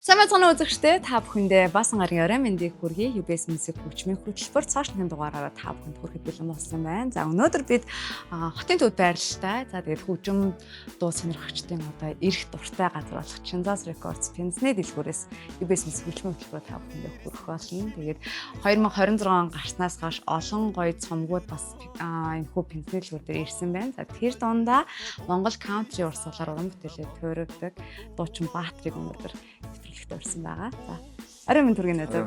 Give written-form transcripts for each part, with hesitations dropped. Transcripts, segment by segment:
Самцганы үзэгчдээ та бүхэндээ басан гарын орой мэндийг хүргэе. UBS Music хөгжмийн хөтөлбөр цаашны дугаараараа та бүхэнд хүрэхэд бэлэн болсон байна. За өнөөдөр бид хотын төвд байрлалтай. За тэгээд хөгжим дуу сонирхогчдын одоо эрх дуртай газар болох Chinzas Records Пенсний дэлгүүрээс UBS Music хөгжмийн хөтөлбөр та бүхэндээ хүргэх болно. Тэгээд 2026 гарснаас хойш олон гоё цомгууд бас энэ хүү Пенсний дэлгүүр дээр ирсэн байна. За тэр дондаа Монгол country урсгалаар уран бүтээлээ туурдаг дуучин Баатрийг өнөөдөр нэвтрүүлэгт орсон байгаа. За орой минь түргэн үү.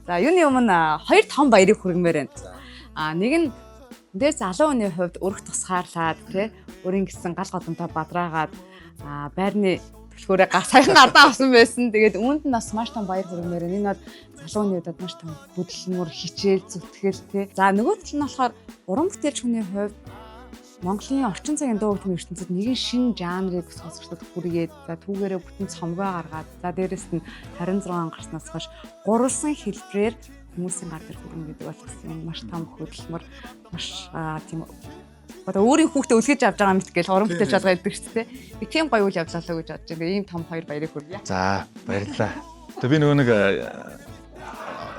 За юуны өмнө хоёр том баярыг хүргэмээр байна. Нэг нь дэ залуу хүний хувьд өргөх тусгаарлаад тий өөрийн гэсэн гал годомтой бадраагаад байрны төлхөөрөө саяхан ардаа авсан байсан. Тэгээд үүнд нь бас маш том баяр хүргэмээр байна. Энэ бол залуу хүний хувьд маш том хөдөлмөр, хичээл, зүтгэл тий. За нөгөө тал нь болохоор уран бүтээлч хүний хувьд Монголын орчин цагийн дуу хөгжмийн ертөнцид нэгэн шинэ жанрыг сонсогчдод хүргээд за түүгээрээ бүтэн цомгоо гаргаад за дээрэс нь 26 гарснаас хойш гурван хэлбэрээр хүмүүсийн гар дээр хүргэн гэдэг бол энэ маш том хөдөлмөр маш тийм одоо өөрийн хүүхдээ үлгэж авч байгаа юм тэгэл уран бүтээлч алга хэлдэг шүү дээ. Би тийм гоё үйл явдлаа гэж бодож байгаа. Ийм том хоёр баярыг хүргье. За баярлалаа. Тэгээ би нөгөө нэг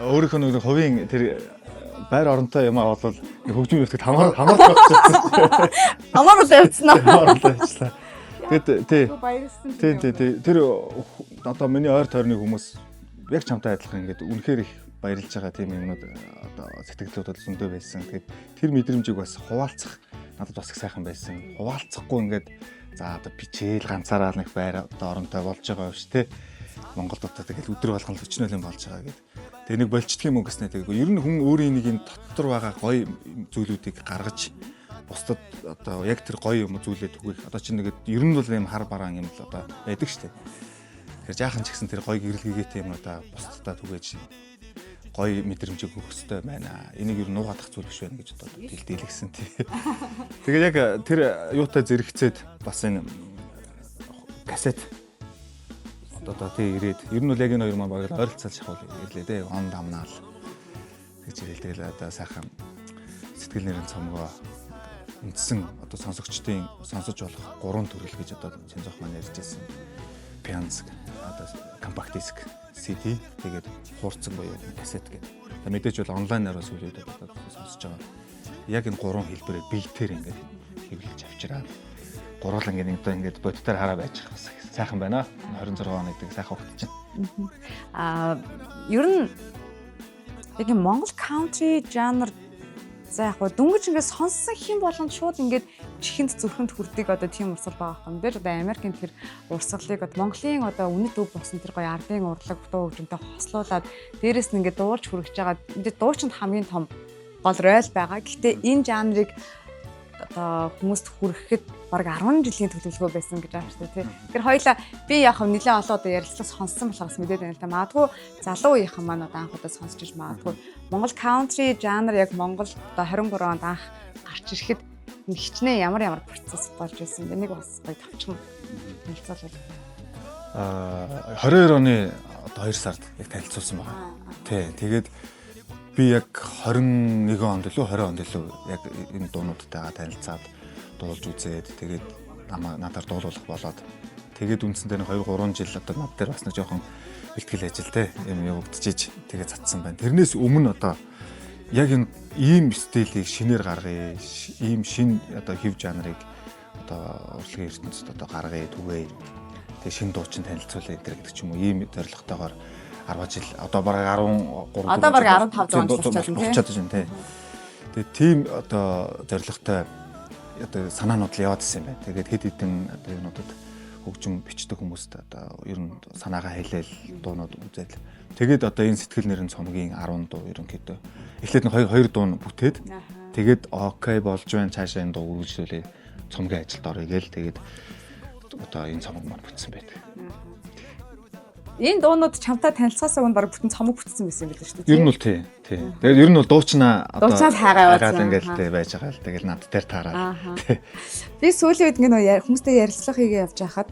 өөрийнхөө нэг хувийн тэр байр оронтой юм аа бол хөгжмийн өвтөд хамаатай болчихсон. Хамаатай явцсан аа. Тэгээд тий. Тэр одоо миний ойр тойрны хүмүүс яг чамтай адилхан ингээд үнэхээр их баярлж байгаа тийм юмнууд одоо сэтгэлдүүд бол зөндөө байсан. Тэгээд тэр мэдрэмжийг бас хуваалцах надад бас их сайхан байсан. Хуваалцахгүй ингээд за одоо бичээл ганцаараа нэг байр одоо оронтой болж байгаа биш тий. Монгол дотор тэгэл өдөр болгон л өчнөл юм болж байгаа гэдэг. Тэгээ нэг болчихдг юм уу гэснээр тэгээ ер нь хүн өөрийн нэг энэ дотор байгаа гоё зүйлүүдийг гаргаж бусдад одоо яг тэр гоё юм зүйлээ түгээх одоо чинь нэгэд ер нь бол юм хар бараан юм л одоо байдаг шүү дээ. Тэгэхээр жаахан ч гэсэн тэр гоё гэрэлгээтэй юм одоо бусдадаа түгээж гоё мэдрэмжийг өгөх хэрэгтэй байна. Энийг ер нь нуугадах зүйл биш байна гэж одоо дийлдэлгсэн тий. Тэгээ яг тэр юутай зэрэгцээд бас энэ касет одоо тий ирээд ер нь бол яг энэ хоёр маань баг ойролцоол шахуул ирлээ дээ. Он дамнаал гэж ирэл тэгэл одоо сайхан сэтгэл нэрийн цомгоо үндсэн одоо сонсогчдын сонсож болох гурван төрөл гэж одоо Chinzas маань ярьж байсан. Пианс одоо компакт диск, CD тэгээд хуурцаг буюу касет гэдэг. Одоо мэдээж бол онлайнаар бас үлээд одоо сонсож байгаа. Яг энэ гурван хэлбэрээр биетээр ингээд хэвлэж авчираад гурлан ингээд бодтоор хараа байж байгаа бас сайхан байна. 26 он гэдэг сайхан хогт чинь. Ер нь яг Монгол country жанр за яг дөнгөж ингээд сонссон хэм болон шууд ингээд чихэнд зүрхэнд хүрдэг одоо тийм урсгал байгаа юм. Тэр одоо Америкийн тэр урсгалыг одоо Монголын одоо үнэт өв болсон тэр гоё ардын урлаг дуу хөгжмөнтэй хослуулаад дээрэс нь ингээд дуурч хүргэж байгаа. Энд дуучинд хамгийн том гол ройл байгаа. Гэхдээ энэ жанрыг одоо хүмүүст хүрэхэд баг 10 жилийн төлөвлөгөө байсан гэж байна шүү дээ тий. Тэгэхээр хоёлаа би яг нэлээд олон одоо ярилцлага сонсон болохоос мэдээд байна л та. Магадгүй залуу үеийнхэн маань одоо анх удаа сонсч иж магадгүй Монгол country жанр яг Монгол одоо 23 онд анх гарч ирэхэд хичнээн ямар процесс болж байсан бэ? Нэг бас гоё товчхон хэлцэл. 22 оны одоо 2 сард яг танилцуулсан байгаа. Тий. Тэгээд би яг 21 онд илүү 20 онд илүү яг энэ дуунуудтайгаа танилцаад дуулж үзээд тэгээд надаар дуулуулах болоод тэгээд үндсэндээ 2-3 жил одоо над дээр бас нэг жоохон бэлтгэл ажил те юм явагдчихэж тэгээд цацсан байна. Тэрнээс өмнө одоо яг энэ ийм стилийг шинээр гаргая, ийм шин одоо хэв жанрыг одоо урлагийн ертөнцид одоо гаргая, түгээе. Тэгээд шин дуучин танилцуулъя гэдэг ч юм уу ийм зорилготойгоор 10 жил одоо бараг 13 одоо бараг 15 жил болчиход байна тий. Тэгээд тийм одоо зорилготой одоо санаанууд л яваад ирсэн байна. Тэгээд хэд хэдэн одоо юунуудад хөгжим бичдэг хүмүүст одоо ер нь санаагаа хэлээл дуунууд үзэл. Тэгээд одоо энэ сэтгэл нэрийн цомгийн 10 дуу ерөнхийдөө эхлээд нь 2 дуу бүтээд тэгээд окей болж байна цаашаа энэ дуу үргэлжлүүлээ цомгийн ажилд орё гээл тэгээд одоо энэ цомог маань бүтсэн байдаг. Энэ дуунууд чамтай танилцахаас өмнө баг бүтэн цомог бүтсэн байсан юм билээ шүү дээ. Ер нь бол тий. Тэгээд ер нь бол дуучнаа одоо хайгаад ингээл тий байж байгаа л тэгэл над дээр таараад. Би сүүлийн үед ингээ хүмүүстэй ярилцлага хийгээ явж байхад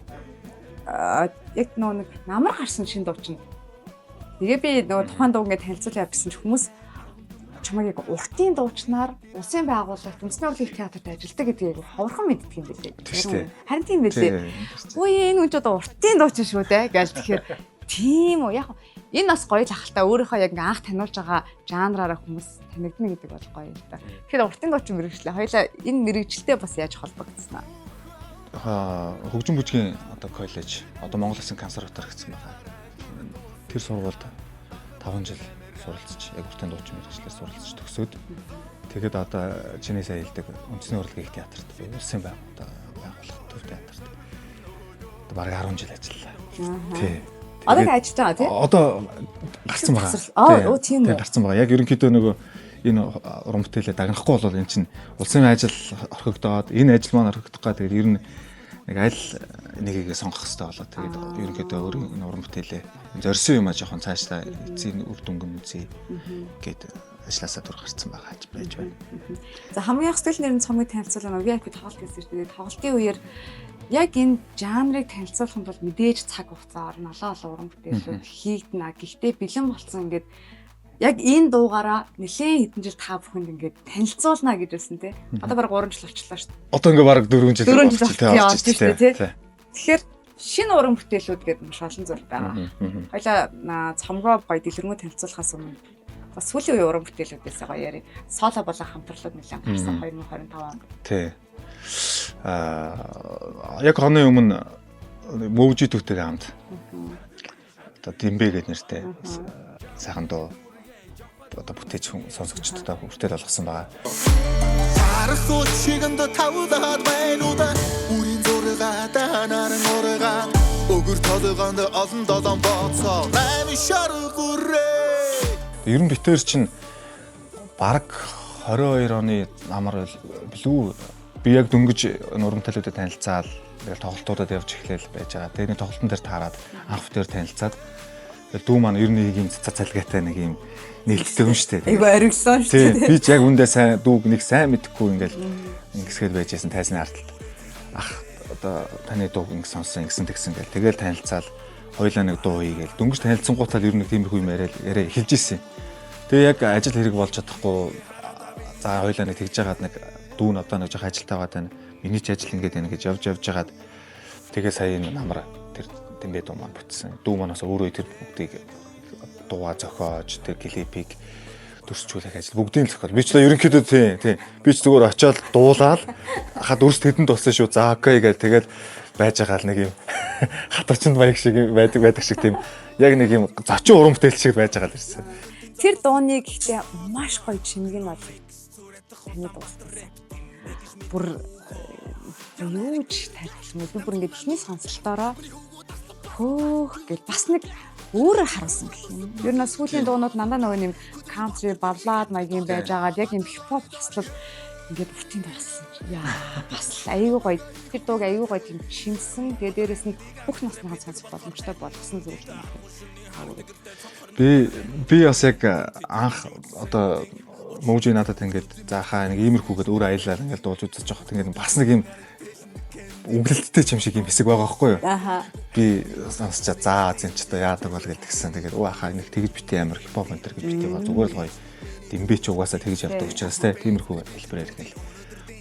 яг нэг намар гарсан шин дуучин. Тэгээ би нөгөө тухайн дуу ингээ танилцуулаа явуулсан ч хүмүүс чамайг яг уртын дуучнаар улсын байгууллагт үндэсний урлагийн театрт ажилладаг гэдгийг ховорхон мэддэг юм билээ. Харин тийм билээ. Үй энэ үн ч одоо уртын дуучин шүү дээ гэж тэгэхээр Тийм үү. Яг энэ бас гоё л ахalta өөрийнхөө яг анх таниулж байгаа жанраараа хүмүүс танигдна гэдэг бол гоё л да. Тэгэхээр уртын гочин мэрэгчлээ. Хоёлаа энэ мэрэгчлээ бас яаж холбогдсон аа? Хөгжим бүжгийн одоо коллеж одоо Монгол Улсын консерватори гэсэн байгаа. Тэр сургуульд 5 жил суралцж яг уртын дуучин мэрэгчлэр суралцж төгсөөд тэгээд одоо чиний сайн хэлдэг үндэсний урлагийн театрт улсын байгууллага төв театрт одоо бараг 10 жил ажиллалаа. Тий. Одоо ажиллаж байгаа тий? Одоо гарсан байгаа. Тийм үү. Гарсан байгаа. Яг ерөнхийдөө нөгөө энэ уран бүтээлээ дагнахгүй бол эн чинь улсын ажил орхигдоод энэ ажил маань орхигдох гад тэгээд ер нь нэг аль нэгийг сонгох хэрэгтэй болоо. Тэгээд ерөнхийдөө өөрийн энэ уран бүтээлээ зорьсон юм а жоохон цаашдаа эцсийн үр дүнгийн үзье гэд ажилласаа дур гарсан байгаа байж байна. За хамгийн их сэтгэл нэрийн цомыг танилцуулна VIP тоглолт гэсэн чинь тэгээд тоглолтын үеэр яг энэ жанрыг танилцуулах нь бол мэдээж цаг хугацаа орно олон уран бүтээлүүд хийгдэнэ. Гэхдээ бэлэн болсон ингээд яг энэ дуугаараа нэлээд хэдэн жил та бүхэнд ингээд танилцуулна гэж байсан тий. Одоо бараг 3 жил болчихлоо шүү дээ. Одоо ингээд бараг 4 жил болж шүү дээ тий. Тэгэхээр шинэ уран бүтээлүүд гэдэг маш олон зүйл байгаа. Хоёлаа цомгоо гоё дэлгэрэнгүй танилцуулахаас өмнө бас сүүлийн үеийн уран бүтээлүүдээс гоё яри. Соло болон хамтарлууд нэлээд гарсан 2025 онд. Тий. Яг оны өмнө мөвжи түүтэй хамт. Одоо Димбэ гэдэг нэртэй сайхан дуу одоо бүтээж сонсогчдод хүртэл болгосон байгаа. Харахуул шигэнд тавдаад байнуда үрийн зургаадаа наран ургаа өгөр толгоонд олон долоон бооцоо найм шаргүрээ. Ерөн битээр чинь бараг 22 оны амар блүү би яг дөнгөж уран бүтээлүүдэд танилцаад тэгэл тоглолтуудад явж эхлээл байж байгаа. Тэгээд энэ тоглолтын дээр таарад анх бүтээр танилцаад дүү маань ер нь нэг юм цацалгаатай нэг юм нээлттэй юм шүү дээ. Айгу оригсон шүү дээ. Би ч яг үндэ сайн дүүг нэг сайн мэдхгүй ингээл ингэсгээд байжсэн тайсны ардталд. Ах одоо таны дууг ингэ сонссон ингэсэн тэгсэн гэл тэгэл танилцаал хоёлаа нэг дуу хийгээл дөнгөж танилцсан гутал ер нь тиймэрхүү юм яриа эхэлж ирсэн. Тэгээ яг ажил хэрэг болж чадахгүй за хоёлаа нэг тэгж жагаад нэг дүү нь одоо нэг жоох ажилтаа байгаа тань миний ч ажил ингэж байна гэж явж жагаад тэгээ сая энэ намар тэр Димбэ дуу маань бүтсэн. Дүү манаас өөрөө тэр бүгдийг дууга зохиож тэр клипийг дүрсчүүлэх ажил бүгдийг зохиол. Би ч одоо ерөнхийдөө тийм. Би ч зүгээр очиод дуулаад хаад өрс тэдэнд туссан шүү. За окей гэж тэгэл байж байгаа л нэг юм хатарчинд маяг шиг байдаг шиг тийм яг нэг юм зочин уран бүтээл шиг байж байгаа л ирсэн. Тэр дууны гэхдээ маш гоё чимэг нь бол таны дуустсан. Бүр юуч тайлбарлах юм. Би бүр ингээд ихний сонсолтоороо хөөх гэж бас нэг өөрөөр харуулсан гэх юм. Ер нь сүүлийн дуунууд надад нөгөө юм country ballad маягийн байж байгаад яг юм хипхоп хаслал ингээд бүтэн дурсан. Яа бас айгүй гоё. Тэр дууг айгүй гоё тийм шинсэн. Тэгээ дээрэс нь бүх насныхаа сонсох боломжтой болгосон зүйл юм. Би бас яг анх одоо мөвжи надад ингээд заахаа нэг иймэрхүүгээд өөр аялал ингээд дуулж үзэж байгаа. Тэгээд бас нэг юм үгэлэлттэй юм шиг юм хэсэг байгаа байхгүй юу? Аха. Би сонсчаа заа зэн ч одоо яадаг бол гэдгсэн. Тэгээд ахаа нэг тэгж битээ амар хипхоп энэ төр гэж битээ ба зүгээр л гоё Димбэ ч угаасаа тэгж явдаг учраас тиймэрхүү хэлбэрээр хэлээ.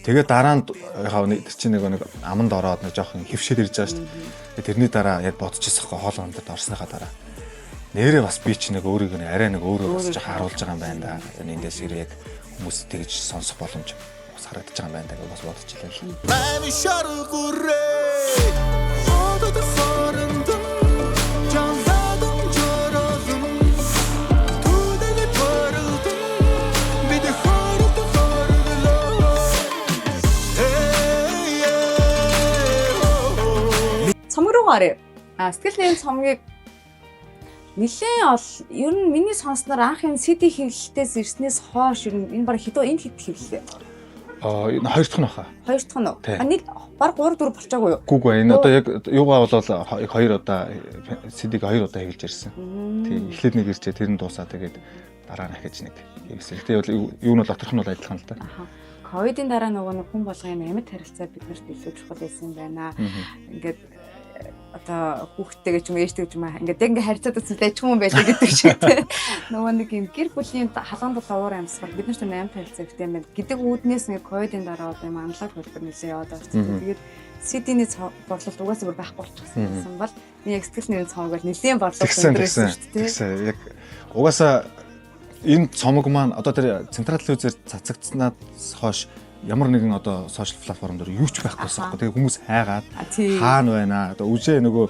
Тэгээд дараа нь тэр чинь нэг аманд ороод нэг жоохон хөвшөд ирж байгаа шүү дээ. Тэрний дараа яг бодчихсон хоо хоол ундад орсныхаа дараа нэрээ бас би ч нэг өөрийг нэг арай нэг өөрөө бас жоохон харуулж байгаа юм байна да. Эндээс яг хүмүүс тэгж сонсох боломж харагдаж байгаа юм байна гэж бас бодчихлаа л. Цомог руу гаръя. Сэтгэл нэрийн цомгийг нэлээд ер нь миний сонсноор анх энэ CD хэвлэлтээс ирснээс хойш ер нь энэ баг хэдэн хэвлэлээ. Энэ хоёр дахь нь баха. Хоёр дахь нь уу? Нэг баг 3 4 болчаагүй юу? Гүг энэ одоо яг юугаа болол 2 удаа CD-г 2 удаа хэвлэж ирсэн. Тийм эхлээд нэг ирчээ тэр нь дуусаа тэгээд дараа нь ахиж нэг хийсэн. Гэтэ юу нь бол доторх нь бол адилхан л та. Ковидын дараа нөгөө хүн болгоны амьд харилцаа биднэрт илүү чухал байсан байна. Ингээд одоо хүүхдтэйгээ ч юм ээжтэйгээ ч юм ингээд яг ингээд харьцаад үзсэн дайчгүй юм байлаа гэдэг шиг тийм. Нөгөө нэг юм гэр бүлийн халуун дулаан уур амьсгал бид нарт 8 харилцаа гэдэг юм байна. Гэдэг үүднээс нэг ковидын дараа одоо юм аналог хөлбөр нэлээ яваад авчихсан. Тэгээд CD-ний борлуулалт угаасаа бүр байхгүй болчихсон бол энэ яг сэтгэл нэрийн цомог бол нэлийн борлуулалт гэсэн. Яг угаасаа энэ цомог маань одоо тэр централ телевизээр цацагдсанаас хойш ямар нэгэн одоо сошиал платформ дээр юу ч байхгүй байсан байхгүй. Тэгээ хүмүүс хайгаад хаана байна одоо үжээ нөгөө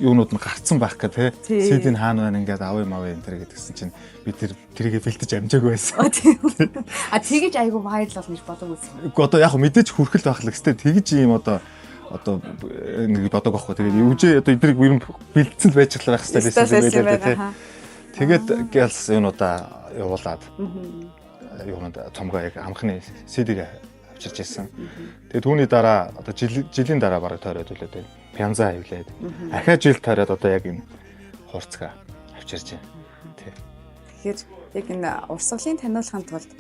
юунууд нь гарцсан байх гэх те CD-ний хаана байна ингээд авъя мавъя энэ төр гэдгсэн чинь бид тэрийг бэлтэж амжаагүй байсан. Тэгэж айгу вайрал болно гэж бодоагүй байсан. Үгүй одоо яг мэдээж хүрхэл байх л гэстэй тэгэж ийм одоо нэг бодог байхгүй. Тэгээд үжээ одоо эднийг ер нь бэлдсэн л байж байгаа байх хэрэгтэй байсан байлээ те. Тэгээд гэлс юунуудаа явуулаад юунууд цомгоо яг амхны CD-г авчирч ирсэн. Тэгээд түүний дараа одоо жилийн дараа бараг тойроод үлээд байна. Пянза хөвлээд. Ахаа жил тойроод одоо яг энэ хурцгаа авчирч байна. Тий. Тэгэхээр яг энэ урсгалын таниулахын тулд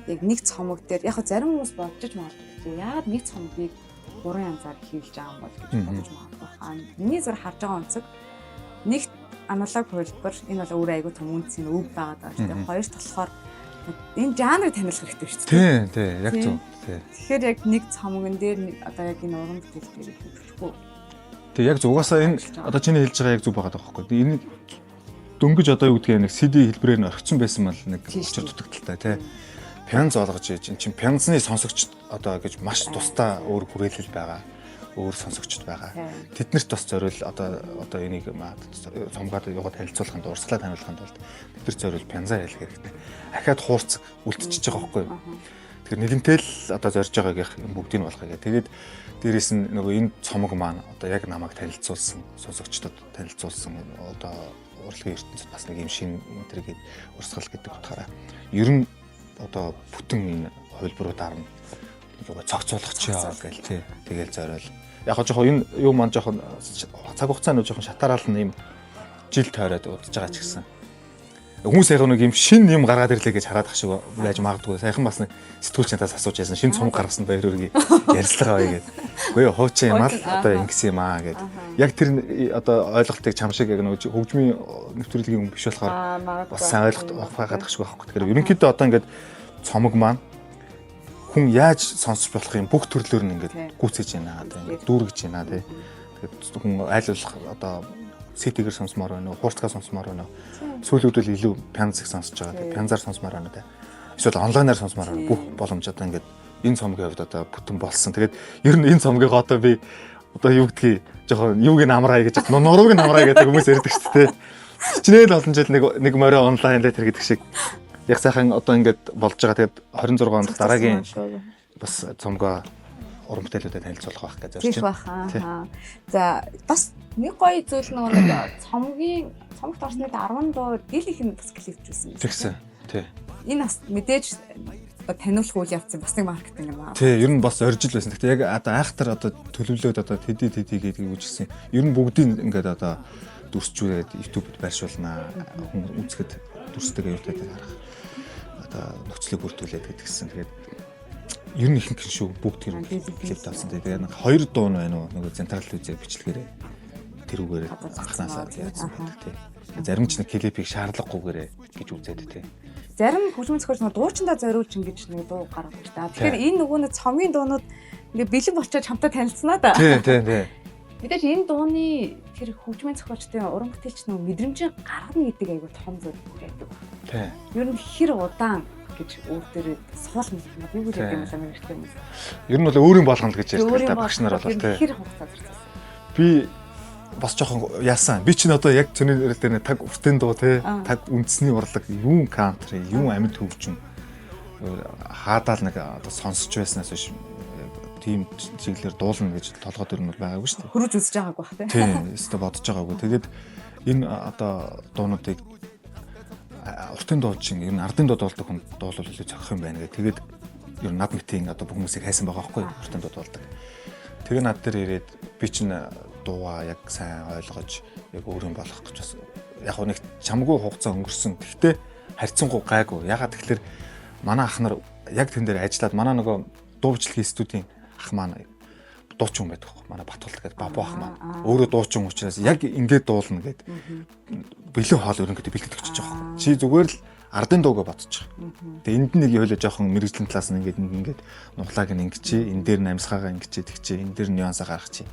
яг нэг цомог дээр яг зарим хүмүүс бодож магадгүй. Яагаад нэг цомгийг 3 янзаар хийлж байгаа юм бол гэж бодож магадгүй. Миний зур харж байгаа онцог нэг аналог хөлбөр энэ бол өөр айгуу том үнцийн өв байгаа даа. Тэгээд хоёр болохоор энэ жанрыг таниулах хэрэгтэй шүү дээ. Тий, яг зөв. Тий. Тэгэхээр яг нэг цомгон дээр одоо яг энэ уран бүтээл дээр хийчихгүй. Тэг яг угаасаа энэ одоо чиний хэлж байгаа яг зөв байгаа байхгүй. Энэ дөнгөж одоо юу гэдгийг нэг CD хэлбэрээр нь орхисон байсан бол нэг учир дутагдaltaй тий. Пянз олгож ийн чин пянзны сонсогч одоо гэж маш тусдаа өөр хүрээлэл байгаа. Өөр сонсогчд байгаа. Тэднэрт бас зориул одоо энийг цомгаад яваад танилцуулахын тулд урсгалаа таниулахын тулд тэднэрт зориул пянза хэлэх хэрэгтэй. Ахаад хуурц үлдчихэж байгаа байхгүй юу? Тэгэхээр нэгэнтэй л одоо зорж байгаагийнх бүгдийг нь болгоё. Тэгээд дээрээс нь нөгөө энэ цомог маань одоо яг намайг танилцуулсан, сонсогчдод танилцуулсан одоо урлагийн ертөнцид бас нэг юм шин энтергээд урсгал гэдэг утгаараа ер нь одоо бүтэн энэ хувилбаруудаар нь нөгөө цогцоолгоч яа гэл тий. Тэгэл зориул. Яг жоохон энэ юу маань жоохон цаг хугацааны жоохон шатараал нь юм жил тойроод удаж байгаа ч гэсэн. Хүмүүс яг нэг юм шин юм гаргаад ирлээ гэж хараад ах шиг байж магадгүй. Саяхан бас нэг сэтгүүлчнээс асууж байсан. Шин цомог гаргасан баяр үргээ ярьцлага бай гэдэг. Үгүй ээ хуучин юм аа л одоо ингэсэн юм аа гэдэг. Яг тэр одоо ойлголтыг чам шиг яг нэг хөгжмийн нэвтрүүлгийн хүн биш болохоор бас сайн ойлголт авах гадах шиг байхгүй. Тэгэхээр ерөнхийдөө одоо ингээд цомог маань хүн яаж сонсож болох юм бүх төрлөөр нь ингээд гүйцэж байна. Одоо ингээд дүүргэж байна тий. Тэгэхээр хүн айл болох одоо CD-гэр сонсомоор байна уу, хуурцгаа сонсомоор байна уу. Сүүлүүд бол илүү пянзыг сонсож байгаа. Тэгээ пянзаар сонсомоор байна тий. Эсвэл онлайнаар сонсомоор байна. Бүх боломж одоо ингээд энэ цомгийн хувьд одоо бүтэн болсон. Тэгээд ер нь энэ цомгийг одоо би одоо юу гэдгийг жоохон юуг нь амраа гэж нурууг нь амраа гэдэг хүмүүс ярьдаг шүү дээ. Хичнээн олон жил нэг морой онлайн дээр тэр гэдэг шиг яг сайхан одоо ингээд болж байгаа. Тэгээд 26 онд дараагийн бас цомгоо уран бүтээлүүдэд танилцуулах байх гэж зорж байна. За бас нэг гоё зүйл нэг цомогт орсны 10 дуу дийлийнх нь бас клипчүүлсэн. Тэгсэн. Тий. Энэ бас мэдээж таниулах үйл явц бас нэг маркетинг юм аа. Тий, ер нь бас оржил байсан. Гэхдээ яг одоо айхтар одоо төлөвлөөд одоо тэди гэдгийг үжилсэн. Ер нь бүгдийг ингээд одоо дүрсчүүлээд YouTube-д байршуулнаа. Хүн үзэхэд дүрстэйгээ юутай харах. Одоо нөхцөлийг бүрдүүлээд гэдгийгсэн. Тэгээд ер нь ихэнх шүү бүгд тэр клип тавьсан. Тэгээд хоёр дуу нь байна уу? Нөгөө централ телевизээр бичлэгээрээ тэрүүгээр анханасаа яасан байдаг тий. Зарим ч нэг клипийг шаардлагагүйгээрээ гэж үзээд тий. Зарим хөгжмийн зохиолч дуучиндаа зориулж ингэж нэг дуу гаргаж та. Тэгэхээр энэ нөгөө нэг цомгийн дуунууд ингээ бэлэн болчоод хамтаа танилцсанаа да. Тий. Мэдээж энэ дууны тэр хөгжмийн зохиолчдын уран бүтээлч нөгөө мэдрэмжийг гаргана гэдэг айгүй том зүйл байдаг. Тий. Ер нь хэр удаан гэж өөр дээр суул мэдэх юм юу гэдэг юм байна хэрэгтэй юм. Ер нь бол өөрийн болгоно гэж ярьдаг та багш нар бол тий. Хэр хугацаа зарцсан. Би бас жоохон яасан. Би чинь одоо яг цөний нэрэл дээр таг уртын дуу тий. Таг үндэсний урлаг, юун кантри, юун амьд хөгжим хаадаал нэг одоо сонсож байснаас биш тийм чиглэлээр дуулна гэж толгойд өрнөл байгаагүй шүү дээ. Хөрөж үзэж байгаагүй бах тий. Тийм, өөртөө бодож байгаагүй. Тэгээд энэ одоо дуунуудыг уртын дуу чинь ер нь ардын дуу дуулдаг хүн дуулал илүү зохих юм байна гэх. Тэгээд ер нь над мэтийн одоо бүх хүмүүсийг хайсан байгаа байхгүй уртын дуу дуулдаг. Тэгээ над дээр ирээд би чинь дуугаа яг сайн ойлгож яг өөрийн болох гэж бас яг нэг чамгүй хугацаа өнгөрсөн. Гэхдээ харьцангуй гайгүй. Ягаад тэгэхээр манай ах нар яг тэн дээр ажиллаад манай нөгөө дуу бичлэгийн студийн ах маань дуучин хүн байдаг хөө. Манай Батул гэдэг бабу ах маань өөрөө дуучин учраас яг ингэж дуулна гэд бэлэн хоол өрөнгөд бэлтгэж өгч байгаа хөө. Чи зүгээр л ардын дуугаа бодчих. Тэгээ энд нэг хоёлоо жоохон мэрэгжлийн талаас нь ингээд нуглааг нь ингэчээ, энэ дээр нь амьсгаагаа ингэчээ тэгчээ, энэ дээр нь нюансаа гаргачих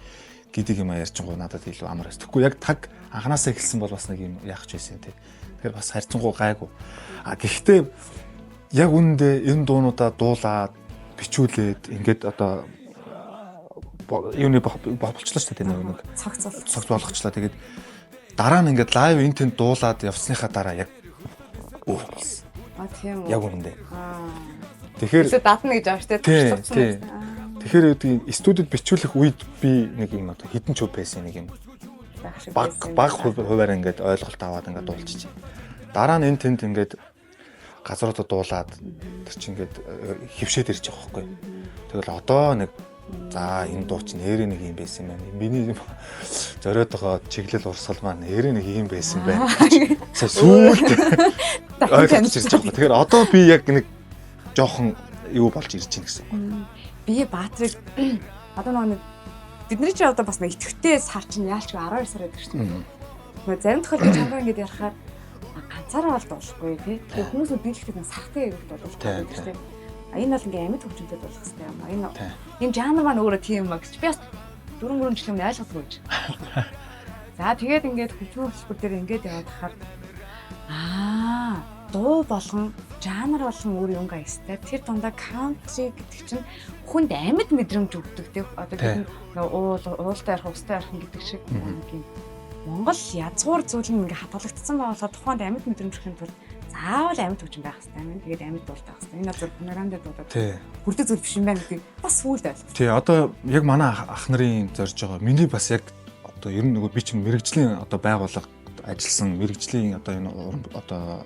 гэдэг юм ярьчингуу надад илүү амар байсан. Тэгэхгүй яг таг анханасаа эхэлсэн бол бас нэг юм яах ч байсан тий. Тэгэхээр бас харьцангуй гайгүй. Гэхдээ яг үүндээ энэ дуунуудаа дуулаад бичүүлээд ингээд одоо юуны болчихлоо шүү дээ нэг цогц болгочлаа. Тэгээд дараа нь ингээд лайв интент дуулаад явсныхаа дараа яг өөрчлөсөн. Тийм үү. Яг үүндээ. Тэгэхээр датна гэж ааш тий. Тэгэхээр студид бичүүлэх үед би нэг юм одоо хідэн ч байсан нэг юм баг хуваар ингээд ойлголт аваад ингээд дуулчих. Дараа нь энэ тэнд ингээд газруудад дуулаад тэр чинь ингээд хөвшөөд ирж байгаа байхгүй. Тэгэл одоо нэг за энэ дуу чинь нэрээ нэг юм байсан юм байна. Миний зориод байгаа чиглэл урсгал маань нэрээ нэг юм байсан байна. Сүүлд ойлгож ирж байгаа. Тэгэхээр одоо би яг нэг жоохон юу болж ирж байна гэсэн. Би Баатрыг одоо нэг бидний ч одоо бас нэг итгэвтэй сар чинь яалч 12 сар байдаг шүү дээ. Нөгөө зарим тохиолдолд чамраа ингэж ярахаар ганцаараа бол дуулахгүй тий. Тэгээ хүмүүс биелэхэд нэг сартай явах дуулах гэдэг тийм. Энэ бол ингээм амьд хөгжимтэй дуулах хэрэгтэй юм. Энэ жанр маань өөрөө тийм юм гэж би бас 4 жил өмнө ойлгохгүй гэж. За тэгээд ингээд хөгжмийн хөтөлбөр дээр ингээд яваад хахаар дуу болгон жанр болгон өөр юм гайстай. Тэр дундаа кантри гэдэг чинь хүнд амьд мэдрэмж өгдөг тийм. Одоо тэр уултай ярих, устай ярих гэдэг шиг юм. Монгол язгуур зүйл нь ингээ хадгалагдсан байгаад тухайд амьд мэдрэмжийн тулд заавал амьд хөгжим байх хэрэгтэй юм. Тэгээд амьд дуулах хэрэгтэй. Энэ зөв панорамд дуулаад бүрдээ зүйл биш юм байна гэдгийг бас сүүлд ойлголоо. Тий, одоо яг манай ах нарын зорж байгаа. Миний бас яг одоо ер нь нөгөө би чинь мэрэгжлийн одоо байгууллага ажилласан мэрэгжлийн одоо энэ одоо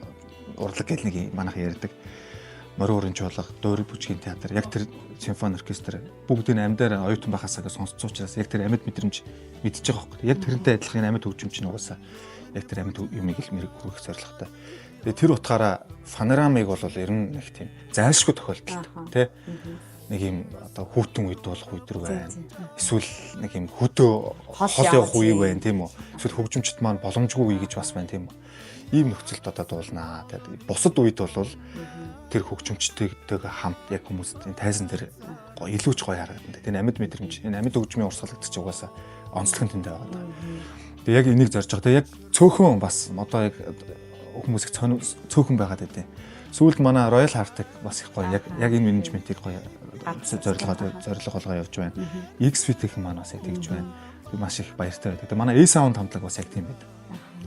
урлаг гэл нэг манайхан ярьдаг. Морин уран чуулга, дуурай бүжгийн театр, яг тэр симфони оркестр бүгдийг амьдаар оюутан байхасаа сонсцсон учраас яг тэр амьд мэдрэмж мэдчихэж байгаа байхгүй. Яг тэрнтэй адилхан амьд хөгжим чинь угаасаа яг тэр амьд юмыг л мэрэг хүргэх зорилготой. Тэгээ тэр утгаараа панорамыг бол ер нь нэг тийм зайлшгүй тохиолдолд тий нэг юм одоо хүүтэн үед болох үедэр байна. Эсвэл нэг юм хөдөө хол явах үе байна тийм үү. Эсвэл хөгжимчд маань боломжгүй гэж бас байна тийм үү. Ийм нөхцөлд одоо дуулнаа. Тэгээд бусад үед бол тэр хөгжимчтэйгээ хамт яг хүмүүст энэ тайзан дээр илүү ч гоё харагдана. Тэр амьд мэдрэмж, энэ амьд хөгжмийн урсгалдаг ч угаасаа онцлог нь тэндээ байгаа. Тэгээд яг энийг зорж байгаа. Тэгээд яг цөөхөн бас одоо яг хүмүүсийг цөөхөн байгаад байдیں۔ Сүүлд манай Royal Heart-ыг бас их гоё яг энэ менежментийг гоё зорилго болгоо явж байна. X-Fit-ийн маань бас яг тэгж байна. Маш их баяртай байдаг. Тэгээд манай A-Sound хамтлаг бас яг тийм байдаг.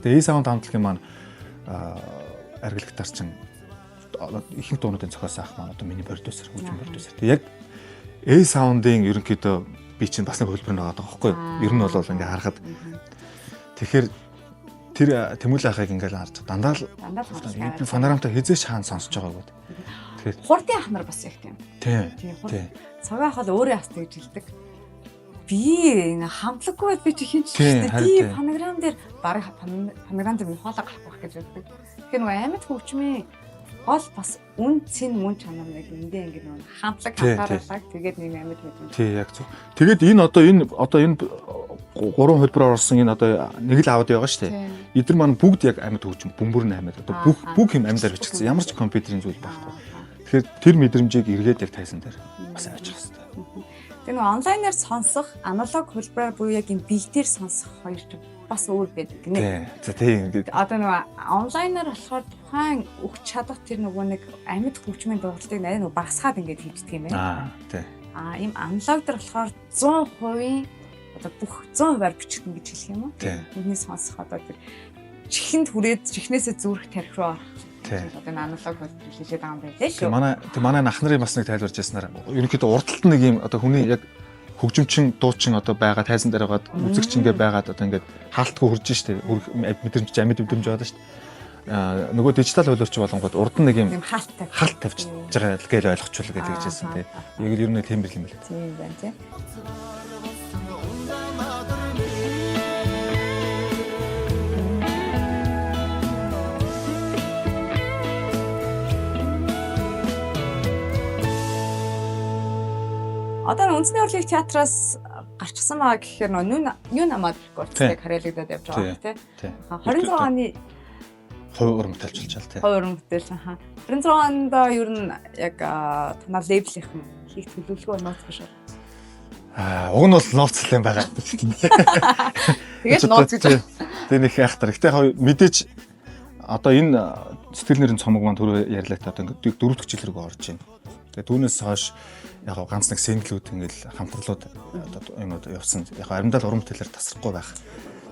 Тэгээд A-Sound хамтлагийн маань аргил гитарчин ихэнх дуунуудын зохиосон ах маань одоо миний продюсер, хөгжим продюсер. Тэгээд яг A-Sound-ийн ерөнхийдөө би чинь бас нэг хөлбөр нэг байгаа байхгүй юу? Ер нь бол ингээ харахад тэгэхээр тэр Тэмүлэн ахыг ингээл харж дандаа л панорамтай хизээч хаана сонсож байгааг үү. Тэгэхээр хурдын ах нар бас яг тийм. Тийм. Цагаан ах бол өөрөө яст гэж хэлдэг. Би энэ хамтлаггүй би чи хинч шүү дээ. Die панограм дээр баг панограм дээр минь хоолой гарах байх гэж боддог. Тэгэхээр нөгөө амьд хөгжмийн гол бас үн цэн мөн чанар нэг эндээ ингэ нөгөө хамтлаг хатааралаг тэгээд нэг амьд мэдрэмж. Тий яг зөв. Тэгээд энэ гурван хөлбөрөөр орсон энэ одоо нэг л аудио байгаа шүү дээ. Эдгээр маань бүгд яг амьд хөгжим бөмбөр наймад одоо бүх юм амьдаар бичсэн. Ямар ч компьютерийн зүйл байхгүй. Тэгэхээр тэр мэдрэмжийг эргээд яг тайсан дээр бас авчих хэрэгтэй. Тэгээ нөгөө онлайнаар сонсох, аналог хөлбөрөөр буюу яг энэ бие дээр сонсох хоёр ч бас өөр байдаг гинэ. За тийм ингээд одоо нөгөө онлайнаар болохоор тухайн өгч чадах тэр нөгөө нэг амьд хөгжмийн дуулалтыг нарийн нөгөө багасгаад ингээд хийдэг юм байна. Тийм. Ийм аналог дээр болохоор 100% одоо бүх 100%-аар бичгэн гэж хэлэх юм уу? Түүний сонсох одоо тэр чихэнд хүрээд чихнээсээ зүрх тарих руу орох. Одоо аналог хэлээд байгаа юм байлээ шүү. Манай ах нарын бас нэг тайлбарж яснаар ерөнхийдөө урдталт нэг юм одоо хүний яг хөгжимчин дуучин одоо байгаа тайзан дээр байгаад үзэгч ингээ байгаад одоо ингээд хаалтгүй хурж штэ мэдрэмж амьд мэдрэмж байгаа штэ нөгөө дижитал хөлөөрч болонгод урд нь нэг юм хаалт тавьж байгаа гэж ойлгочихвол гэж хэлжсэн тий. Яг л ер нь тийм бэл юм байна. Тийм байна тий. Одоо үндэсний урлагийн театраас гарчсан байгаа гэхээр нөө юу намаад рекордсыг харьяалагдаад явж байгаа тийм. 26 оны хувь уран бүтээлч болчихлоо тий. Хоёр мөтөл хаа. 26 онд ер нь яг танаа лейблийнхэн хийх төлөвлөгөө нууцсан шүү. Уг нь бол нууцлал юм байгаа. Тэгээд нууц гэж. Тэгээ нэг хайхтар. Гэтэ мэдээж одоо энэ сэтгэл нэрийн цомог маань түрүү ярьлаа та одоо ингээд 4 дахь жил рүү орж байна. Тэгээ түүнээс хойш яг ганц нэг синглүүд ингээл хамтрлууд одоо юмуд явсан. Яг аримдал уран бүтээлээр тасрахгүй байх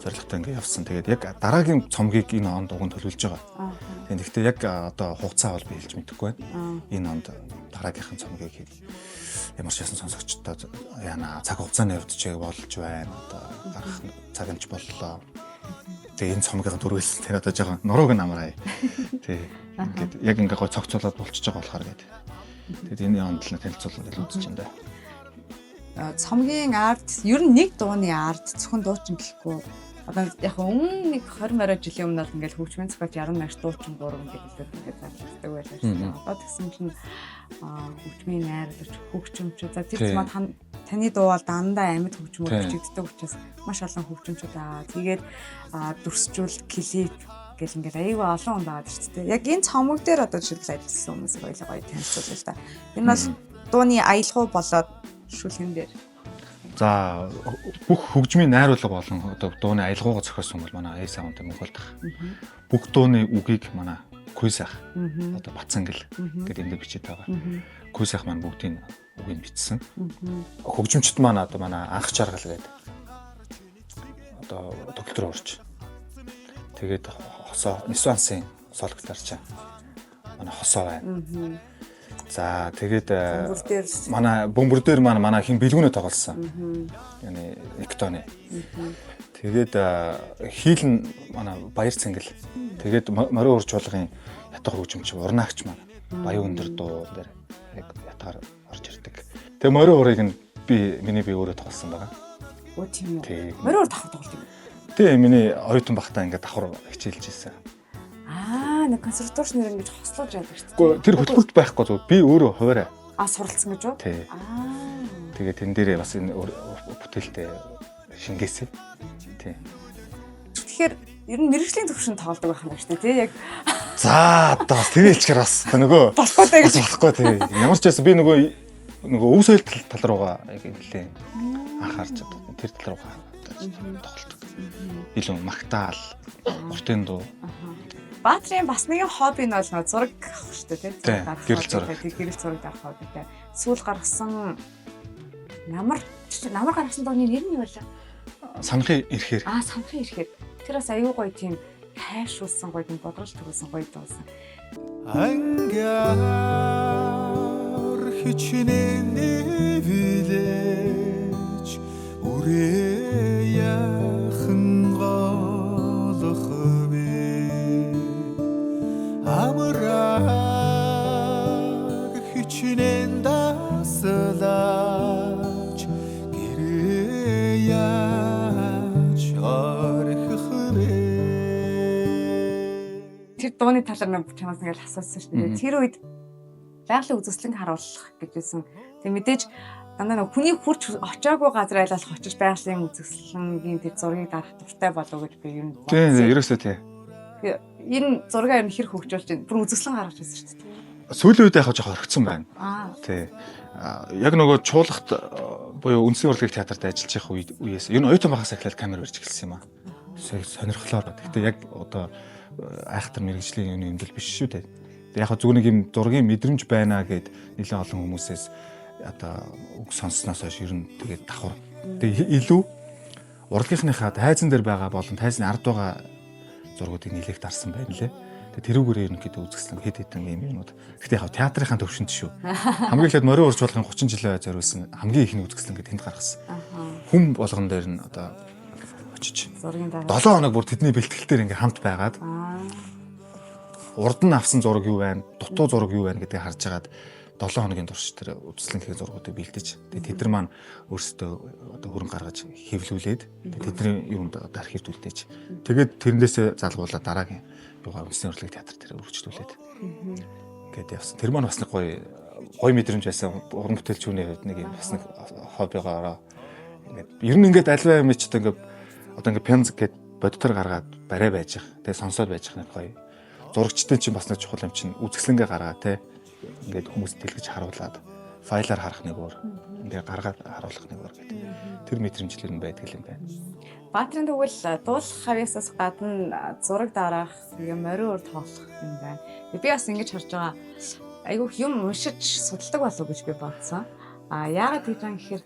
зорилготой ингээд явсан. Тэгээд яг дараагийн цомгийг энэ онд уг нь төлөвлөж байгаа. Тэгээд гэхдээ яг одоо хугацаа бол би хэлж мэдэхгүй байна. Энэ онд дараагийнхын цомгийг хэд ямар ч ясан сонсогчдод яана цаг хугацааны хувьд ч болж байна. Одоо гарах цаг нь ч боллоо. Тэгээ энэ цомгийн дөрвөлсэн тэр одоо жоохон нурууг намраа. Тэг. Ингээд яг ингээ гой цогцолоод болчихж байгаа болохоор гэдэг. Тэгээд энэ онд л танилцуулга гэж үзэж байна да. Цомгийн арт ер нь нэг дууны арт зөвхөн дуучин гэхгүй. Одоо яг өмнө нэг 20 морой жилийн өмнө бол ингээл хөгжмийн зохиолч 60 мянган дуучин гурав ингээд зарчдаг байлаа шүү дээ. Одоо тэгсэн чинь хөгжмийн найруулагч хөгжимчүүд за тэр зам таны дуу бол дандаа амьд хөгжмөөр бичигддэг учраас маш олон хөгжимчүүд аа. Тэгээд дүрсжүүл клип гэл ингээд аюулгүй олон хүн байгаа шүү дээ. Яг энэ цомог дээр одоо жишээлбэл ажилласан хүмүүсийг гоё танилцуулъя л да. Энэ бол дууны аялал болоод шүлгэн дээр. За бүх хөгжмийн найруулга болон одоо дууны аялгаугаа зохиосон бол манай A-Sound Монголд ах. Бүх дууны үгийг манай Куйс ах. Одоо Бацангэл гэдэг энд бичиж байгаа. Куйс ах маань бүгдийн үгийг бичсэн. Хөгжимчд маань одоо манай анх жаргал гэдэг одоо төгөлтрөө орж. Тэгээд хосоо Нисуансын сол гитарч манай хосоо байна. За тэгээд манай бөмбөр дээр манай хин бэлгүүнээ тоглосон. Яны Эктоны. Тэгээд хийлэн манай баяр цэнгэл. Тэгээд морин урж болгын ятгах хөгжимч урнаагч маань баян өндөр дуу дээр яг ятгаар орж ирдэг. Тэгээд морин урыг нь миний би өөрөө тоглосон байгаа. Оо тийм үү. Морин ур тоглолт юм. Тийм миний оюутан бахтаа ингээд давхар хичээлж ирсэн. Нэг консерваторч нэр ингэж хослуулж яадаг шүү дээ. Гэхдээ тэр хөтөлбөрт байхгүй зү би өөрөө хуваараа. Суралцсан гэж үү? Тий. Тэгээд тэн дээрээ бас энэ бүтээлтэй шингээсэн. Тий. Тэгэхээр ер нь мэрэгжлийн төвшөнд тоглодог байх юм байна шүү дээ, тий яг. За одоо бас тэр хэлчихээр бас нөгөө болохгүй дээ гэж болохгүй тий. Ямар ч байсан би нөгөө өв соёл тал руугаа яг нэлээ анхаарч тэр тал руугаа тоглолдог. Илүү магтаал, уртын дуу. Баатрийн бас нэгэн хобби нь бол зураг авах шүү дээ, тий. Гэрэл зураг. Гэрэл зураг авах хоббитэй. Сүүл гаргасан намар гаргасан дууны нэр нь юу вэ? Санахын ирэхээр. Санахын ирэхээр. Тэр бас аюу гоё тийм хайшуулсан гоё тийм бодролж төрүүлсэн гоё дуусан. Ангар хичнээн нэвлэж үрээ яхан голох вэ амраг хичнээн даслаж гэрээ яаж орхих вэ. Тэр дууны талаар нэг чамаас ингээл асуусан шүү дээ. Тэр үед байгалийн үзэсгэлэнг харуулах гэжсэн. Тэг мэдээж дандаа нэг хүний хурц очоогүй газар айлалах очиж байгалийн үзэсгэлэнгийн тэр зургийг дарах дуртай болов гэж би юм бодсон. Тийм ерөөсөө тий. Энэ зургаа ер нь хэр хөгжүүлж байна. Бүр үзэсгэлэн гаргаж байсан шүү дээ. Сүүлийн үед яхаж орхицсан байна. Тий. Яг нөгөө чуулгахт буюу үндсэн урлагийн театрт ажиллаж явах үеэс ер нь оюутан багаас эхлээд камер барьж эхэлсэн юм аа. Сонирхлоор. Гэхдээ яг одоо айхтар мэрэгжлийн юм дэл биш шүү дээ. Яг зөв нэг юм зургийн мэдрэмж байна гэд нэлээд олон хүмүүсээс одоо үг сонссноос хойш ер нь тэгээд давхар. Тэгээд илүү урлагийнхныхаа тайзан дээр байгаа болон тайзны ард байгаа зургуудыг нэлээд дарсан байна лээ. Тэгээд тэрүүгээр ерөнхийдөө үзэсгэлэн хэд хэдэн юм юмнууд. Гэхдээ яг театрынхаа төвшөнд шүү. Хамгийн ихэд морин урж болгон 30 жилээ зориулсан хамгийн ихний үзэсгэлэн гэдэг тэнд гаргасан. Хүм болгон дээр нь одоо очиж 7 хоног бүр тэдний бэлтгэлээр ингээм хамт байгаад урд нь авсан зураг юу байна, дутуу зураг юу байна гэдгийг харж агаад 7 хоногийн турш тэр үзэсгэлэнгийн зургуудыг бэлдэж тэд нар маань өөрсдөө одоо хөрөнгө гаргаж хэвлүүлээд тэдний юунд одоо архивд үлдээж тэгээд тэрнээсээ залгуулаад дараагийн юугаар үндэсний урлагийн театр дээр үргэлжлүүлээд ингээд явсан. Тэр маань бас нэг гоё мэдрэмж байсан. Уран бүтээлчүүний хувьд нэг юм бас нэг хоббигоороо ингээд ер нь ингээд альва юм ч одоо ингээд пянз гэд бодтор гаргаад барай байж их. Тэгээ сонсоод байж их нэг гоё зурагчдын чинь бас нэг чухал юм чинь үзэсгэлэнгээ гаргаа те. Ингээд хүмүүс дэлгэж харуулад файлаар харах нэг өөр. Ингээд гаргаад харуулах нэг өөр гэдэг. Тэр мэдрэмжлэр нь байдаг юм байна. Баатрин тэгвэл дуулах хавьяасаас гадна зураг дараах тэгээ морин өр тоглох юм байна. Би бас ингэж харж байгаа. Айгүйх юм уншиж судалдаг болов гэж би бодсон. Яагаад гэж юм гэхээр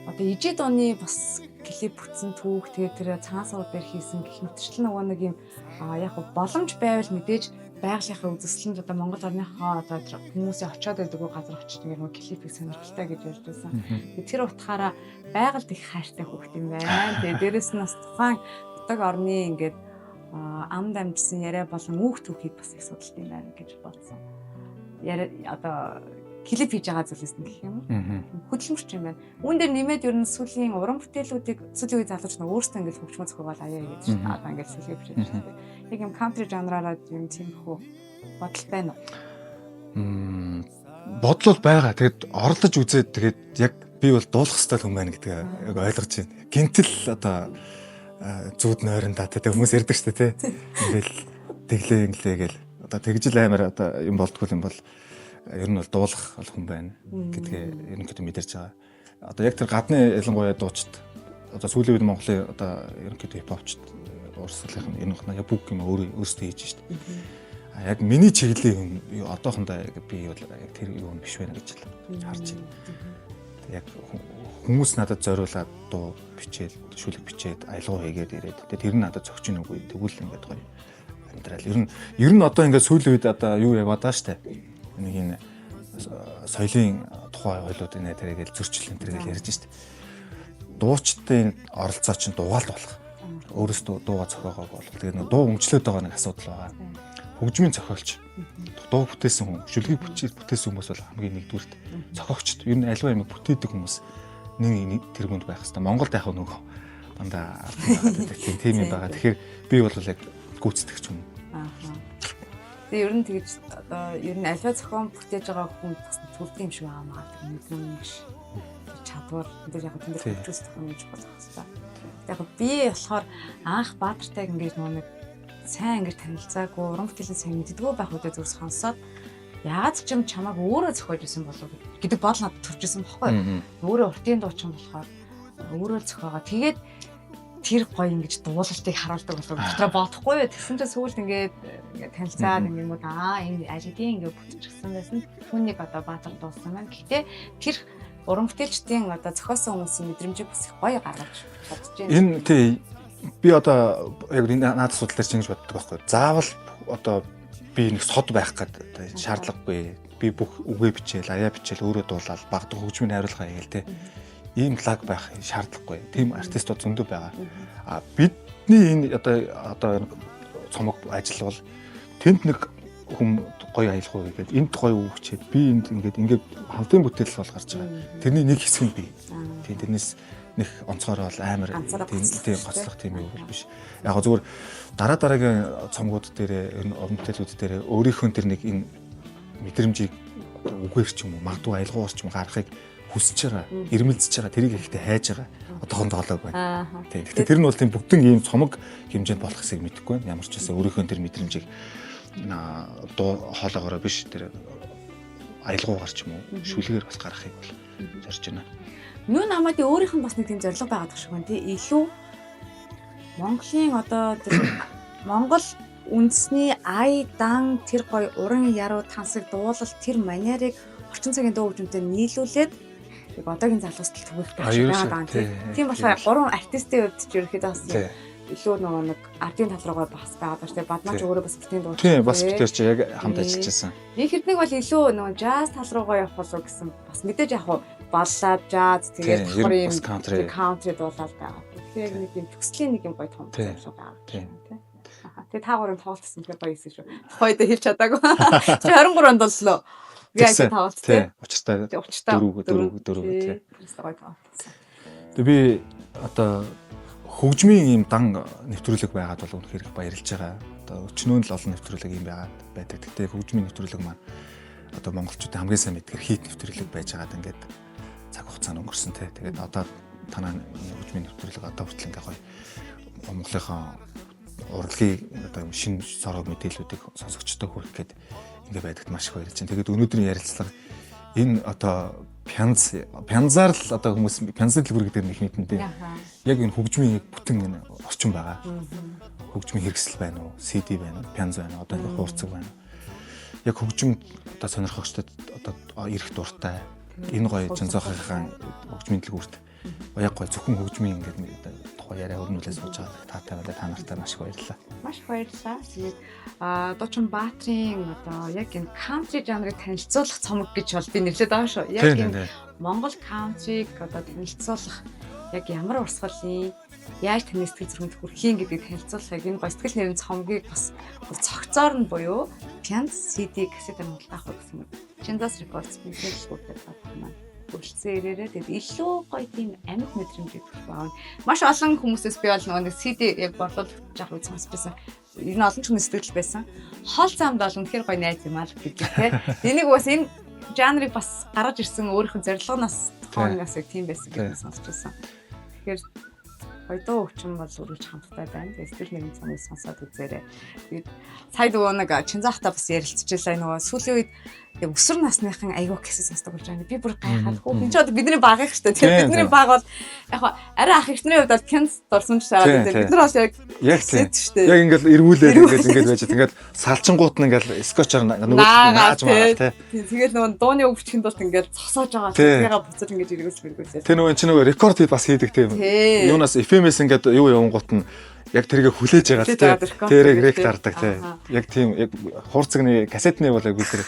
одоо ижид оны бас клип бүтсэн түүх тэгээ тэр цаанасууд дээр хийсэн гэх мэтчлэн нөгөө нэг юм яг боломж байвал мэдээж байгалийнхаа үзэсгэлэнд одоо Монгол орныхоо одоо хүмүүсийн очиод байдаг газар очиж нэг клипийг сонирхолтой гэж ярьж байсан. Тэр утгаараа байгальд их хайртай хүүхд юм байна. Тэгээ дээрэс нь бас тухайн нутаг орны ингээд амд амжсан яриа болон үүх түүхийг бас их судалт юм байна гэж бодсон. Яриа одоо клип хийж байгаа зүйлээс нь гэх юм уу? Хөдөлмөрч юм байна. Үүн дээр нэмээд ер нь сүүлийн уран бүтээлүүдийг сүүлийн үе залуучууд нь өөрсдөө ингээд хөгжмөн зохиогоол аяа гэж байна. Одоо ингээд сүүлгээ бичиж байна. Яг юм country genre-аар юм тиймэрхүү бодол байна уу? Бодлол байгаа. Тэгээд орлож үзээд тэгээд яг би бол дуулах хэвээр хүн байна гэдгээ яг ойлгож байна. Гинтэл одоо зүуд нойрондаа тэгээд хүмүүс ярьдаг шүү дээ тий. Ингээл тэглээ гэл одоо тэгжил аймаар одоо юм болтгүй юм бол ер нь бол дуулах бол хүн байна гэдгээ ерөнхийдөө мэдэрч байгаа. Одоо яг тэр гадны ялангуяа дуучид одоо сүүлийн үед Монголын одоо ерөнхийдөө хипхопчд урсгалынх нь яг бүх юм өөрсдөө хийж штэ. Яг миний чиглэлийн юм одоохондоо би бол яг тэр юу биш байна гэж харж байна. Яг хүмүүс надад зориулаад дуу бичээд, шүлэг бичээд, аялал хийгээд ирээд. Тэр нь надад зөгч нүггүй. Тэгвэл ингээд гоё амьдрал. Ер нь одоо ингээд сүүлийн үед одоо юу яваад байгаа штэ. Нэг энэ соёлын тухай ойлууд нэ тэргээл зөрчил энэ тэргээл ярьж штэ. Дуучдын оролцоо чинь дуугаалд болох. Өөрөөсөө дууга зохиогоо болох. Тэгээд дуу өмчлөөд байгаа нэг асуудал байгаа. Хөгжмийн зохиолч, дуу бүтээсэн хүн, шүлгийг бүтээсэн хүмүүс бол хамгийн нэгдүгüрт зохиогчд. Ер нь альва юм бүтээдэг хүмүүс нэг тэргуунд байх хэвээр. Монголд яг нөгөө дандаа тийм юм байгаа. Тэгэхээр би бол яг гүйцэтгэгч юм. Тэгээ ер нь тэгж одоо ер нь альва зохион бүтээж байгаа хүн бас төлдөг юм шиг байгаа маа. Мэдрэмж чадвар энэ яг тэнд хөгжүүлэх юм гэж бодох хэрэгтэй. Яг би болохоор анх Баатартайг ингэж нэг сайн ингэж танилцаагүй, уран бүтээлийн сайн мэддэггүй байх үедээ зүрс сонсоод яаж ч юм чамааг өөрөө зохиож исэн болов гэдэг бодол надад төрж исэн бохгүй. Өөрөө уртын дуучин болохоор өөрөө зохиогоо. Тэгээд тэр гоё ингэж дуулалтыг харуулдаг болов дотроо бодохгүй юу. Тэгсэн чинь сүүлд ингээд танилцаад юм уу энэ ажидын ингээд бүтчихсэн байсан. Түүнийг одоо Баатар дуулсан байна. Гэхдээ тэр уран бүтээлчдийн одоо зохиосон хүмүүсийн мэдрэмжийг бас их гоё гаргаж бодож байна. Энэ тий би одоо яг надад судлаар ингэж боддог байхгүй. Заавал одоо би нэг сод байх гэдэг шаардлагагүй. Би бүх үгээ бичээл, аяа бичээл өөрөө дуулаад багтдаг хөгжмийн хариулгаа хийгээл те. Ийм лаг байх шаардлагагүй. Тим артистууд зөндөө байгаа. Бидний энэ одоо цомог ажил бол тэнд нэг хүм гоё аялах уу гэдэг. Энд гоё үгчээд би энд ингээд хамтын бүтээл бол гарч байгаа. Тэрний нэг хэсэг нь би. Тэрнээс нэг онцгороо бол амар тийм гоцлох тийм юм биш. Яг зүгээр дараагийн цомгууд дээр ер нь уран бүтээлүүд дээр өөрийнхөө тэр нэг энэ мэдрэмжийг үгээр ч юм уу магадгүй аялгуугаар ч юм гаргахыг хүсэж байгаа, ирмэлзэж байгаа, тэрийг ихтэй хайж байгаа. Одоохондоо олоог байна. Тийм. Гэхдээ тэр нь бол тийм бүгдэн ийм цомог хэмжээнд болох хэсэг мэдэхгүй байна. Ямар ч байсан өөрийнхөө тэр мэдрэмжийг дуу хоолоогоороо биш тэр аялгуугаар ч юм уу шүлгээр бас гаргахыг бол зорж байна. Нүү намайг өөрийнх нь бас нэг тийм зорилго байгаад тах шиг байна тий. Илүү Монголын одоо тэр Монгол үндэсний ай дан тэр гоё уран яруу тансаг дуулалт тэр манерыг орчин цагийн дуу хөгжмөнтэй нийлүүлээд яг одоогийн залуусд төвлөрөх байгаад байгаа тий. Тийм болохоор гурван артистийн хувьд ч ерөөхдөө бас илүү нөгөө нэг ардын тал руугаа бас байгаад байна. Тэгээ баднаач өөрөө бас бүтэн дуу. Тийм бас бүтээч яг хамт ажиллаж байсан. Нэг хэрэг бол илүү нөгөө jazz тал руугаа явах болов гэсэн бас мэдээж яг баллад jazz тэгээд давхар юм country дуулаад байгаа. Тэгэхээр нэг юм төгслийн нэг юм гоё том зүйл байгаа. Тийм. Тэгээ та гурав тоглолтсон тэгэхээр гоё хийсэн шүү. Хоёроо хэлж чадаагүй. Чи 23 онд боллоо. Би яг тоглолт тийм. Учиртай 4 тийм. Тэгээ гоё тоглолтсон. Тэгээ би одоо хөгжмийн ийм дан нэвтрүүлэг байгаад бол үнэхээр их баярлж байгаа. Одоо өчнөө л олон нэвтрүүлэг юм байдаг. Тэгтээ хөгжмийн нэвтрүүлэг маань одоо монголчуудын хамгийн сайн мэдгэр хийт нэвтрүүлэг байж байгаад ингээд цаг хугацаанд өнгөрсөн тий. Тэгээд одоо танаа хөгжмийн нэвтрүүлэг одоо хүртэл ингээ гоё Монголынхаа урлагийг одоо шинэ сорог мэдээллүүдийг сонсогчдод хүргэх гээд ингэ байдагт маш их баярлж байна. Тэгээд өнөөдрийн ярилцлага энэ одоо пянзаар л одоо хүмүүс пянзын дэлгүүр гэдэг нь их нийтэндээ яг энэ хөгжмийн бүтэн энэ орчин байгаа. Хөгжмийн хэрэгсэл байна уу, CD байна уу, пянз байна уу, одоо ингэ хуурцаг байна уу. Яг хөгжим одоо сонирхогчдод одоо ирэх дуртай энэ гоё Жанзохын хөгжмийн дэлгүүрт яг гоё зөвхөн хөгжмийн ингээд тухай яриа өрнүүлээ сууж байгаа. Таатай байна. Та нартай маш их баярлалаа. Маш их баярлалаа. Тэгээд Дучин Баатрын одоо яг энэ country жанрыг танилцуулах цомог гэж бол би нэрлэдэг байгаа шүү. Яг энэ Монгол country-г одоо танилцуулах яг ямар урсгалын яаж таны сэтгэл зүрхэнд хүрэхин гэдгийг танилцуулахыг энэ гоё сэтгэл нэрийн цомгийг бас цогцоор нь буюу Pyanz CD кассетээр худалдаах гэсэн юм. Janzas Records бизнесгүүдэд байна. Үйлчлсэн ирээрээ тэгээд илүү гоё тийм амьд мэдрэмжийг өгсөн. Маш олон хүмүүсээс би бол нэг CD яг борлуулж авах үе сонсч байсан. Энэ олон ч хүмүүс сэтгэл байсан. Хол замд бол үнэхээр гоё найз юм аа гэдэг тийм. Энийг бас энэ жанрыг бас гаргаж ирсэн өөрийнхөө зорилгоноос тооноос яг тийм байсан гэж сонсч байсан. Тэгэхээр Хоёдоо өвчин бол үргэлж хамттай байна. Тэгээд сэтгэл нэгэн цомыг сонсоод үзээрэй. Тэгээд сая нэг Чинзахтай бас ярилцчихлаа нөгөө сүүлийн үед өсвөр насныхан айгуу кэсэс сонсдог болж байгаа. Би бүр гайхаад хөө энэ ч одоо бидний баг их шүү дээ. Тэгээд бидний баг бол яг арай ах ихтний хувьд бол Pyanz дурсамж шаарад гэдэг. Бид нар бол яг тийм шүү дээ. Яг ингээл эргүүлээд ингээд байж ингээд салчингууд нь ингээл скотчаар нөгөө нааж байгаа тий. Тэгээд нөгөө дууны өвчтөнд бол ингээд цосоож байгаа. Тэгээгээ буцаж ингээд эргүүлж. Тэр нөгөө чи нөгөө рекорд бас хийдэг тийм. Юунаас FM-ээс ингээд юу явангууд нь яг тэргээ хүлээж байгаа тий. Тэрэг рект хардаг тий. Яг тийм яг хуурцагны кассетны бол яг үл тэр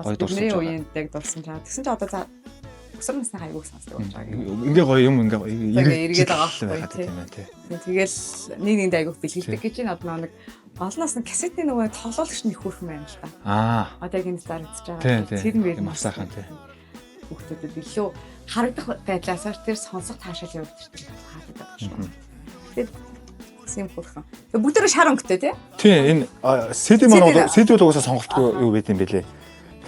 гоё дурсамж. Миний үеинд яг дурсамж байгаа. Тэгсэн чи одоо за өсвөр насны хайгууг сонсдог болж байгаа. Ингээ гоё юм ингээ эргээд байгаа тийм ээ тий. Тэгэл нэг айгууг бэлгэлдэг гэж энэ одоо нэг олноос нь кассетны нөгөө тоглоомч нэг хөрхөн байна л та. Одоо яг энэ зарагдаж байгаа. Тэр нь бид масаахан тий. Хүүхдүүдэд илүү харагдах байдлаасаар тэр сонсох таашаал явагдчих харагдаад байна шүү. Тэгээд сим хөрхөн. Бүгд тэрэ шар өнгөтэй тий. Тий энэ CD маань бол CD бол угаасаа сонголтгүй юу байд юм бэлээ.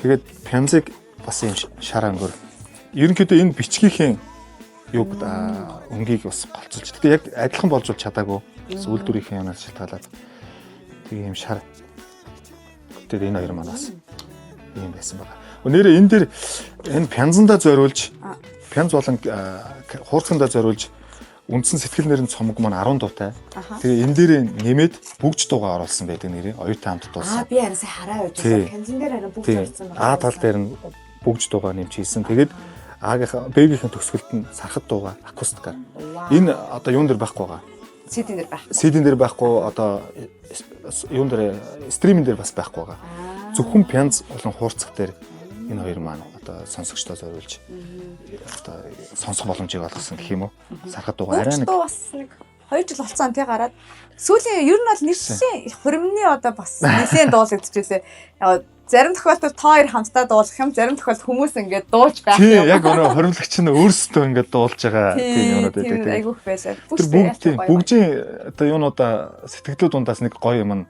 Тэгээд Pyanz-ыг бас юм шар өнгөөр ерөнхийдөө энэ бичгийн юг өнгийг бас голцолж. Гэтэ яг адилхан болж чадаагүй. Үйлдвэрийнхээ янаас шалтгаалаад тэгээ юм шар. Тэгээд энэ хоёр манаас ийм байсан байгаа. Нэрээ энэ дээр энэ Pyanz-анда зориулж Pyanz болон хуурцгандаа зориулж үндсэн сэтгэл нэрийн цомог маань 10 дуутай. Тэгээ энэ дээр нэмээд бүгж дуугаа оруулсан байдаг нэрээ. Оюутан хамт дуулсан. Би араас хараа явж байсан. Pyanz-ын дээр арай бүгж орсон байна. Тал дээр нь бүгж дуугаа нэмж хийсэн. Тэгээд Агийн бэбихийн төгсгөлд нь сархад дуугаа акустикаар. Энэ одоо юун дээр байхгүй байгаа. CD-н дээр байхгүй. CD-н дээр байхгүй одоо юун дээр стриминг дээр бас байхгүй байгаа. Зөвхөн Pyanz болон хуурцаг дээр энэ хоёр маань одоо сонсогчдоо зориулж одоо сонсох боломжийг олгосон гэх юм уу. Сархад дуугаа арай нэг бас нэг 2 жил болцсон тий гараад сүүлийн ер нь бол нэршлийн хуримны одоо бас нэлээд дуулагдчихжээ. Зарим тохиолдолд та хоёр хамтдаа дуулах юм, зарим тохиолдолд хүмүүс ингээд дуулж байх юм. Яг өөрөө хоримлагч нь өөрсдөө ингээд дуулж байгаа тийм юмнууд байдаг тийм. Айгүйх байлаа. Бүгжийн одоо юунуудаа сэтгэлдүүд дундаас нэг гоё юм нь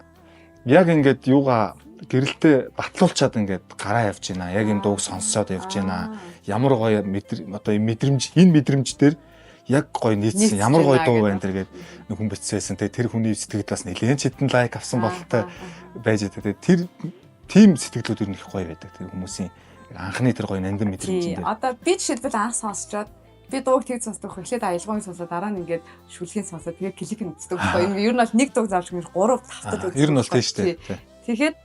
яг ингээд юугаа гэрэлтэй батлуулчаад ингээд гараа явж байна. Яг энэ дууг сонсоод явж байна. Ямар гоё одоо мэдрэмж энэ мэдрэмж дээр яг гоё нийцсэн ямар гоё дуу байна тэр гээд нэг хүн бичсэн. Тэгээ тэр хүний сэтгэлдээс нэлээд хитэн лайк авсан бололтой байж байгаа. Тэр тийм сэтгэлүүд ер нь их гоё байдаг. Тэр хүмүүсийн анхны тэр гоё нандин мэдрэмж энэ. Одоо би жишээлбэл анх сонсчоод би дууг тэг сонсдог эхлээд аялгаагийн сонсоод дараа нь ингээд шүлгийн сонсоод тэгээд клик нь үздэг байхгүй. Энэ ер нь бол нэг дууг заавч ингэж 3 5 ер нь бол тийм шүү дээ. Тэгэхээр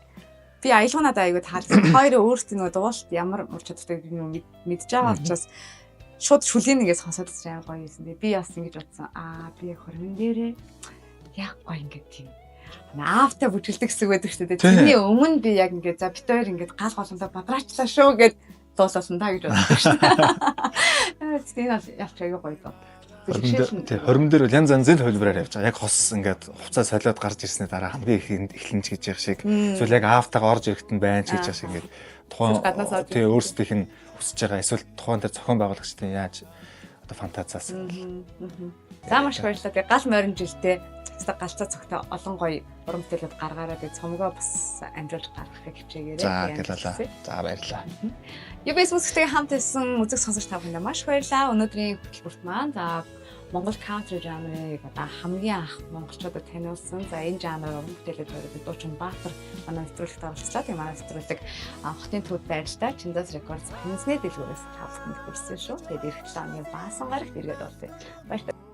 би аялгаанаа аягүй таарсан. Хоёрын өөрсдөө нөгөө дуулалт ямар ур чадвартай юм мэдж байгаа учраас шууд шүлгийн нэгээ сонсоод байгаа гоё юмсэн. Би бас ингэж бодсон. Би хөрмөн дээрээ яг гоё ингээд тийм наавтай бүжгэлдэг хэсэг байдаг шүү дээ. Тэрний өмнө би яг ингээд за бит хоёр ингээд гал голондоо бадраачлаа шүү гэд дуулсан та гэж боддог шүү дээ. Тийм бол явж аяга гоё доо. Хормон дээр бол янз янзын хөлбөрөөр явж байгаа. Яг хос ингээд хувцас солиод гарч ирсний дараа хамгийн их эхлэнч гэж яах шиг. Эсвэл яг аавтайгаа орж ирэхэд нь байна ч гэж яах шиг ингээд тухайн тий өөрсдийнх нь хүсэж байгаа. Эсвэл тухайн тэр зохион байгуулагчдын яаж одоо фантазиас. За маш баярлалаа. Тэгээ гал морин жилдээ галцаа цогтой олон гоё уран бүтээлүүд гаргаараа тэгээ цомгоо бас амжуулж гаргахыг хичээгээрэй. За гэлээ. За баярлалаа. UBS Music-тэй хамт исэн үзэг сонсогч та бүхэндээ маш баярлалаа. Өнөөдрийн хөтөлбөрт маань за Монгол country жанрыг одоо хамгийн анх монголчуудад таниулсан. За энэ жанр уран бүтээлүүд өөрөө Дуучин Баатар манай нэвтрүүлэгт оролцлоо. Тэгээ манай нэвтрүүлэг хотын төвд байртай Чиндас Records Пенснэ дэлгүүрээс та бүхэнд хүрсэн шүү. Тэгээд эх 7 оны баасан гарагт иргэд болтыг. Баярлалаа.